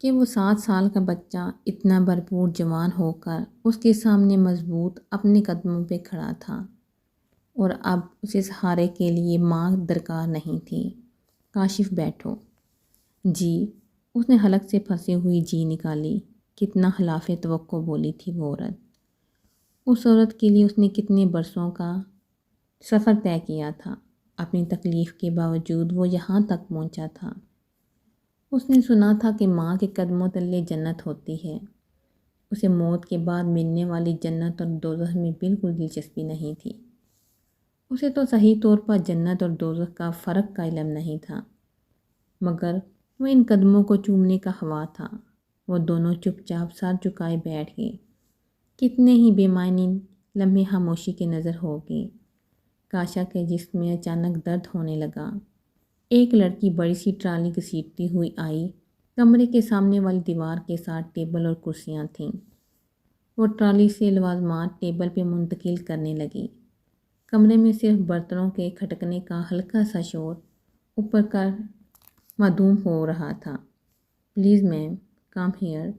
کہ وہ 7 سال کا بچہ اتنا بھرپور جوان ہو کر اس کے سامنے مضبوط اپنے قدموں پہ کھڑا تھا، اور اب اسے سہارے کے لیے ماں درکار نہیں تھی۔ کاشف بیٹھو۔ جی، اس نے حلق سے پھنسی ہوئی جی نکالی۔ کتنا خلاف توقع بولی تھی وہ عورت۔ اس عورت کے لیے اس نے کتنے برسوں کا سفر طے کیا تھا۔ اپنی تکلیف کے باوجود وہ یہاں تک پہنچا تھا۔ اس نے سنا تھا کہ ماں کے قدموں تلے جنت ہوتی ہے۔ اسے موت کے بعد ملنے والی جنت اور دوزخ میں بالکل دلچسپی نہیں تھی۔ اسے تو صحیح طور پر جنت اور دوزخ کا فرق کا علم نہیں تھا، مگر وہ ان قدموں کو چومنے کا ہوا تھا۔ وہ دونوں چپ چاپ سر جھکائے بیٹھ گئے۔ کتنے ہی بے معنی لمحے خاموشی کے نظر ہو گئے۔ کاشا کے جسم میں اچانک درد ہونے لگا۔ ایک لڑکی بڑی سی ٹرالی گھسیٹتی ہوئی آئی۔ کمرے کے سامنے والی دیوار کے ساتھ ٹیبل اور کرسیاں تھیں۔ وہ ٹرالی سے لوازمات ٹیبل پہ منتقل کرنے لگی۔ کمرے میں صرف برتنوں کے کھٹکنے کا ہلکا سا شور اوپر کر معدوم ہو رہا تھا۔ Please ma'am, come here.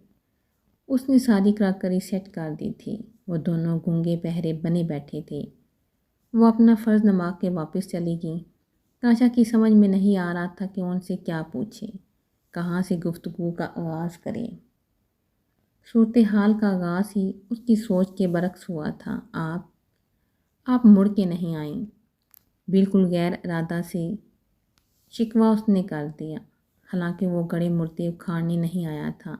اس نے ساری کراکری سیٹ کر دی تھی۔ وہ دونوں گونگے بہرے بنے بیٹھے تھے۔ وہ اپنا فرض نبھا کے واپس چلی گئیں۔ کاشا کی سمجھ میں نہیں آ رہا تھا کہ ان سے کیا پوچھے، کہاں سے گفتگو کا آغاز کرے۔ صورتحال کا آغاز ہی اس کی سوچ کے برعکس ہوا تھا۔ آپ مڑ کے نہیں آئیں۔ بالکل غیر ارادہ سے شکوہ اس نے کر دیا، حالانکہ وہ گڑے مردے اکھاڑنے نہیں آیا تھا۔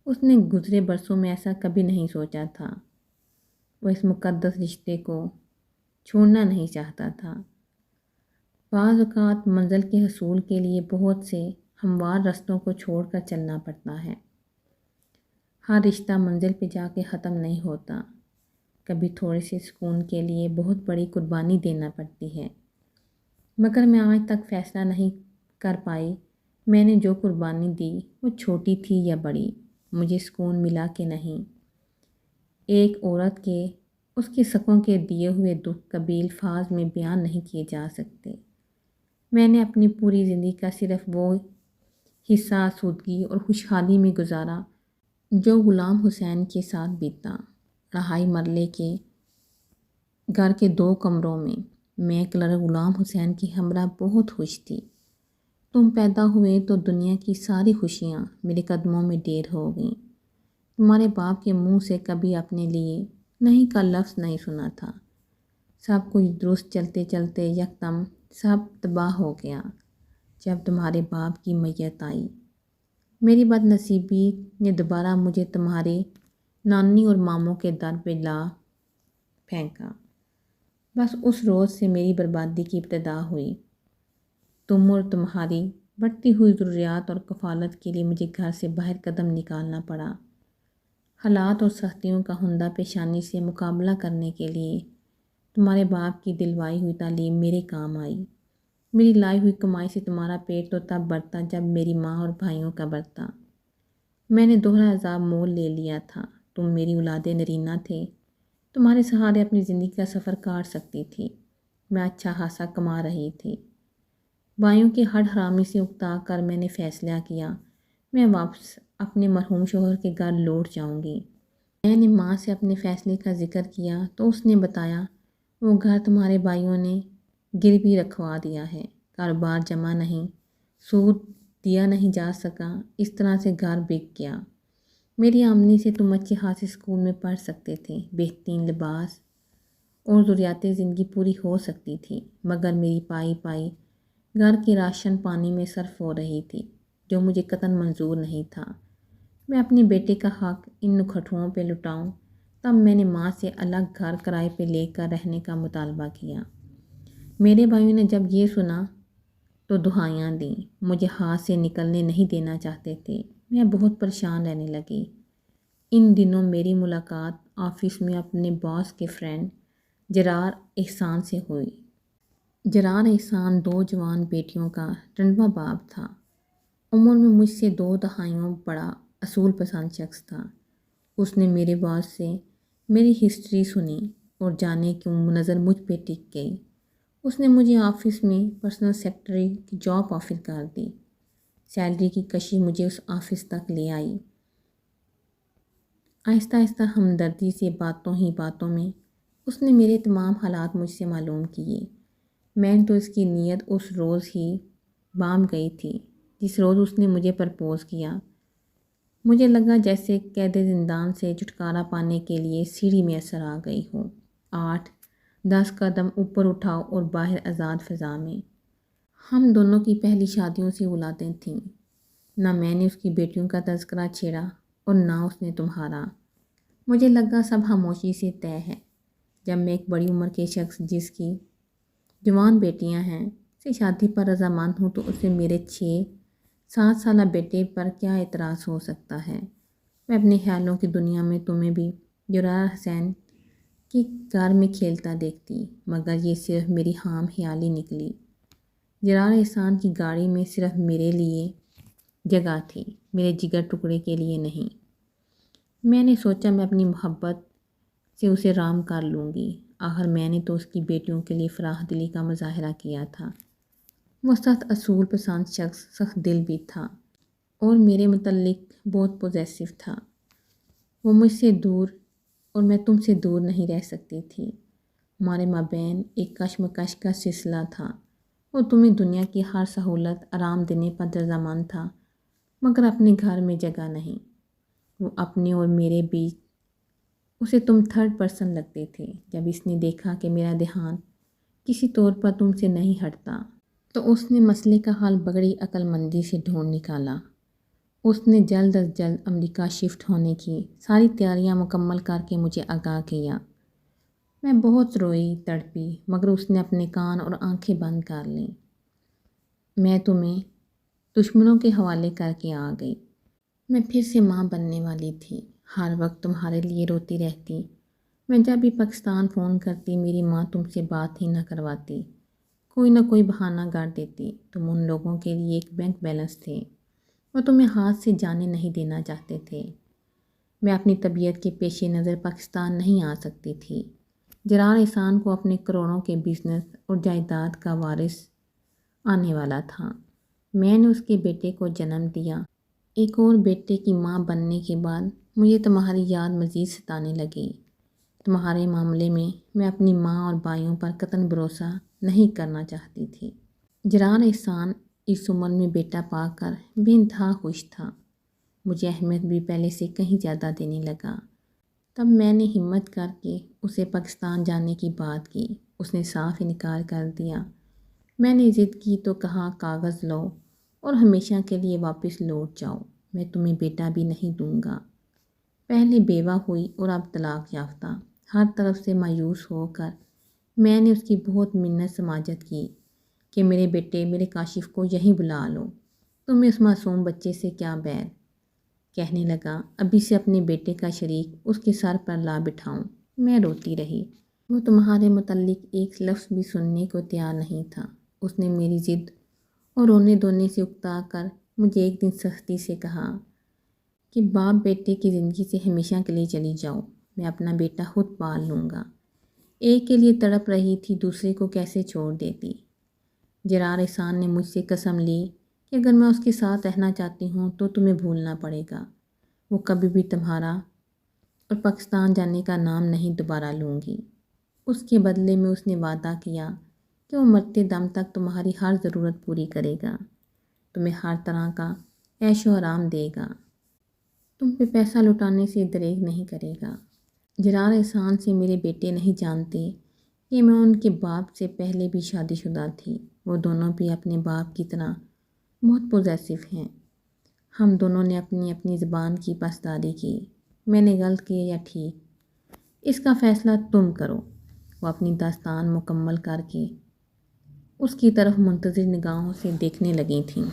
اس نے گزرے برسوں میں ایسا کبھی نہیں سوچا تھا۔ وہ اس مقدس رشتے کو چھوڑنا نہیں چاہتا تھا۔ بعض اوقات منزل کے حصول کے لیے بہت سے ہموار رستوں کو چھوڑ کر چلنا پڑتا ہے۔ ہر رشتہ منزل پہ جا کے ختم نہیں ہوتا۔ کبھی تھوڑے سے سکون کے لیے بہت بڑی قربانی دینا پڑتی ہے۔ مگر میں آج تک فیصلہ نہیں کر پائی میں نے جو قربانی دی وہ چھوٹی تھی یا بڑی، مجھے سکون ملا کہ نہیں۔ ایک عورت کے اس کے سکوں کے دیے ہوئے دکھ کبھی الفاظ میں بیان نہیں کیے جا سکتے۔ میں نے اپنی پوری زندگی کا صرف وہ حصہ آسودگی اور خوشحالی میں گزارا جو غلام حسین کے ساتھ بیتا۔ رہائی مرلے کے گھر کے 2 کمروں میں کلرک غلام حسین کی ہمراہ بہت خوش تھی۔ تم پیدا ہوئے تو دنیا کی ساری خوشیاں میرے قدموں میں ڈھیر ہو گئیں۔ تمہارے باپ کے منہ سے کبھی اپنے لیے نہیں کا لفظ نہیں سنا تھا۔ سب کچھ درست چلتے چلتے یکدم سب تباہ ہو گیا جب تمہارے باپ کی میت آئی۔ میری بد نصیبی نے دوبارہ مجھے تمہارے نانی اور ماموں کے در پہ لا پھینکا۔ بس اس روز سے میری بربادی کی ابتدا ہوئی۔ تم اور تمہاری بڑھتی ہوئی ضروریات اور کفالت کے لیے مجھے گھر سے باہر قدم نکالنا پڑا۔ حالات اور سختیوں کا ہندا پیشانی سے مقابلہ کرنے کے لیے تمہارے باپ کی دلوائی ہوئی تعلیم میرے کام آئی۔ میری لائی ہوئی کمائی سے تمہارا پیٹ تو تب بھرتا جب میری ماں اور بھائیوں کا بھرتا۔ میں نے دوہرا عذاب مول لے لیا تھا۔ تم میری اولاد نرینہ تھے، تمہارے سہارے اپنی زندگی کا سفر کاٹ سکتی تھی۔ میں اچھا خاصا کما رہی تھی۔ بھائیوں کے ہڈ حرامی سے اکتا کر میں نے فیصلہ کیا میں واپس اپنے مرحوم شوہر کے گھر لوٹ جاؤں گی۔ میں نے ماں سے اپنے فیصلے کا ذکر کیا تو اس نے بتایا وہ گھر تمہارے بھائیوں نے گروی رکھوا دیا ہے، کاروبار جمع نہیں، سود دیا نہیں جا سکا، اس طرح سے گھر بک گیا۔ میری آمدنی سے تم اچھے خاصے اسکول میں پڑھ سکتے تھے، بہترین لباس اور ضروریات زندگی پوری ہو سکتی تھی، مگر میری پائی پائی گھر کے راشن پانی میں صرف ہو رہی تھی، جو مجھے قطعاً منظور نہیں تھا۔ میں اپنے بیٹے کا حق ان نکھٹوؤں پہ لٹاؤں، تب میں نے ماں سے الگ گھر کرائے پہ لے کر رہنے کا مطالبہ کیا۔ میرے بھائیوں نے جب یہ سنا تو دہائیاں دیں، مجھے ہاتھ سے نکلنے نہیں دینا چاہتے تھے۔ میں بہت پریشان رہنے لگی۔ ان دنوں میری ملاقات آفس میں اپنے باس کے فرینڈ جرار احسان سے ہوئی۔ جرار احسان 2 جوان بیٹیوں کا رنڈوا باپ تھا۔ عمر میں مجھ سے 2 دہائیوں بڑا اصول پسند شخص تھا۔ اس نے میرے باس سے میری ہسٹری سنی اور جانے کیوں نظر مجھ پہ ٹک گئی۔ اس نے مجھے آفس میں پرسنل سیکرٹری کی جاب آفر کر دی۔ سیلری کی کشی مجھے اس آفس تک لے آئی۔ آہستہ آہستہ ہمدردی سے باتوں ہی باتوں میں اس نے میرے تمام حالات مجھ سے معلوم کیے۔ میں تو اس کی نیت اس روز ہی بام گئی تھی جس روز اس نے مجھے پرپوز کیا۔ مجھے لگا جیسے قید زندان سے چھٹکارا پانے کے لیے سیڑھی میں اثر آ گئی ہو۔ 8-10 قدم اوپر اٹھاؤ اور باہر آزاد فضا میں۔ ہم دونوں کی پہلی شادیوں سے اولادیں تھیں۔ نہ میں نے اس کی بیٹیوں کا تذکرہ چھیڑا اور نہ اس نے تمہارا۔ مجھے لگا سب خاموشی سے طے ہے۔ جب میں ایک بڑی عمر کے شخص جس کی جوان بیٹیاں ہیں سے شادی پر رضامند ہوں تو اسے میرے 6-7 سالہ بیٹے پر کیا اعتراض ہو سکتا ہے؟ میں اپنے خیالوں کی دنیا میں تمہیں بھی جرار حسین کی گھر میں کھیلتا دیکھتی، مگر یہ صرف میری خام خیالی نکلی۔ جرار احسان کی گاڑی میں صرف میرے لیے جگہ تھی، میرے جگر ٹکڑے کے لیے نہیں۔ میں نے سوچا میں اپنی محبت سے اسے رام کر لوں گی۔ آخر میں نے تو اس کی بیٹیوں کے لیے فراخ دلی کا مظاہرہ کیا تھا۔ وہ سخت اصول پسند شخص سخت دل بھی تھا اور میرے متعلق بہت پوزیسو تھا۔ وہ مجھ سے دور اور میں تم سے دور نہیں رہ سکتی تھی۔ ہمارے مابین ایک کشمکش کا سلسلہ تھا۔ وہ تمہیں دنیا کی ہر سہولت آرام دینے پر رضامند تھا، مگر اپنے گھر میں جگہ نہیں۔ وہ اپنے اور میرے بیچ اسے تم 3rd پرسن لگتے تھے۔ جب اس نے دیکھا کہ میرا دھیان کسی طور پر تم سے نہیں ہٹتا تو اس نے مسئلے کا حل بڑی عقل مندی سے ڈھونڈ نکالا۔ اس نے جلد از جلد امریکہ شفٹ ہونے کی ساری تیاریاں مکمل کر کے مجھے آگاہ کیا۔ میں بہت روئی تڑپی، مگر اس نے اپنے کان اور آنکھیں بند کر لیں۔ میں تمہیں دشمنوں کے حوالے کر کے آ گئی۔ میں پھر سے ماں بننے والی تھی، ہر وقت تمہارے لیے روتی رہتی۔ میں جب بھی پاکستان فون کرتی میری ماں تم سے بات ہی نہ کرواتی، کوئی نہ کوئی بہانہ گاڑ دیتی۔ تم ان لوگوں کے لیے ایک بینک بیلنس تھے، وہ تمہیں ہاتھ سے جانے نہیں دینا چاہتے تھے۔ میں اپنی طبیعت کے پیش نظر پاکستان نہیں آ سکتی تھی۔ جرار احسان کو اپنے کروڑوں کے بزنس اور جائیداد کا وارث آنے والا تھا۔ میں نے اس کے بیٹے کو جنم دیا۔ ایک اور بیٹے کی ماں بننے کے بعد مجھے تمہاری یاد مزید ستانے لگی۔ تمہارے معاملے میں اپنی ماں اور بھائیوں پر قطعاً بھروسہ نہیں کرنا چاہتی تھی۔ جرار احسان اس عمر میں بیٹا پا کر بے انتہا خوش تھا۔ مجھے اہمیت بھی پہلے سے کہیں زیادہ دینے لگا۔ تب میں نے ہمت کر کے اسے پاکستان جانے کی بات کی۔ اس نے صاف انکار کر دیا۔ میں نے ضد کی تو کہا کاغذ لو اور ہمیشہ کے لیے واپس لوٹ جاؤ، میں تمہیں بیٹا بھی نہیں دوں گا۔ پہلے بیوہ ہوئی اور اب طلاق یافتہ۔ ہر طرف سے مایوس ہو کر میں نے اس کی بہت منت سماجت کی کہ میرے بیٹے میرے کاشف کو یہیں بلا لو، تمہیں اس معصوم بچے سے کیا بیر۔ کہنے لگا ابھی سے اپنے بیٹے کا شریک اس کے سر پر لا بٹھاؤں۔ میں روتی رہی۔ وہ تمہارے متعلق ایک لفظ بھی سننے کو تیار نہیں تھا۔ اس نے میری ضد اور رونے دھونے سے اکتا کر مجھے ایک دن سختی سے کہا کہ باپ بیٹے کی زندگی سے ہمیشہ کے لیے چلی جاؤ، میں اپنا بیٹا خود پال لوں گا۔ ایک کے لیے تڑپ رہی تھی، دوسرے کو کیسے چھوڑ دیتی۔ جرار احسان نے مجھ سے قسم لی کہ اگر میں اس کے ساتھ رہنا چاہتی ہوں تو تمہیں بھولنا پڑے گا۔ وہ کبھی بھی تمہارا اور پاکستان جانے کا نام نہیں دوبارہ لوں گی۔ اس کے بدلے میں اس نے وعدہ کیا کہ وہ مرتے دم تک تمہاری ہر ضرورت پوری کرے گا، تمہیں ہر طرح کا عیش و آرام دے گا، تم پہ پیسہ لٹانے سے دریغ نہیں کرے گا۔ جرار احسان سے میرے بیٹے نہیں جانتے کہ میں ان کے باپ سے پہلے بھی شادی شدہ تھی۔ وہ دونوں بھی اپنے باپ کی طرح بہت پوزیسو ہیں۔ ہم دونوں نے اپنی اپنی زبان کی پاسداری کی۔ میں نے غلط کیا یا ٹھیک، اس کا فیصلہ تم کرو۔ وہ اپنی داستان مکمل کر کے اس کی طرف منتظر نگاہوں سے دیکھنے لگی تھیں۔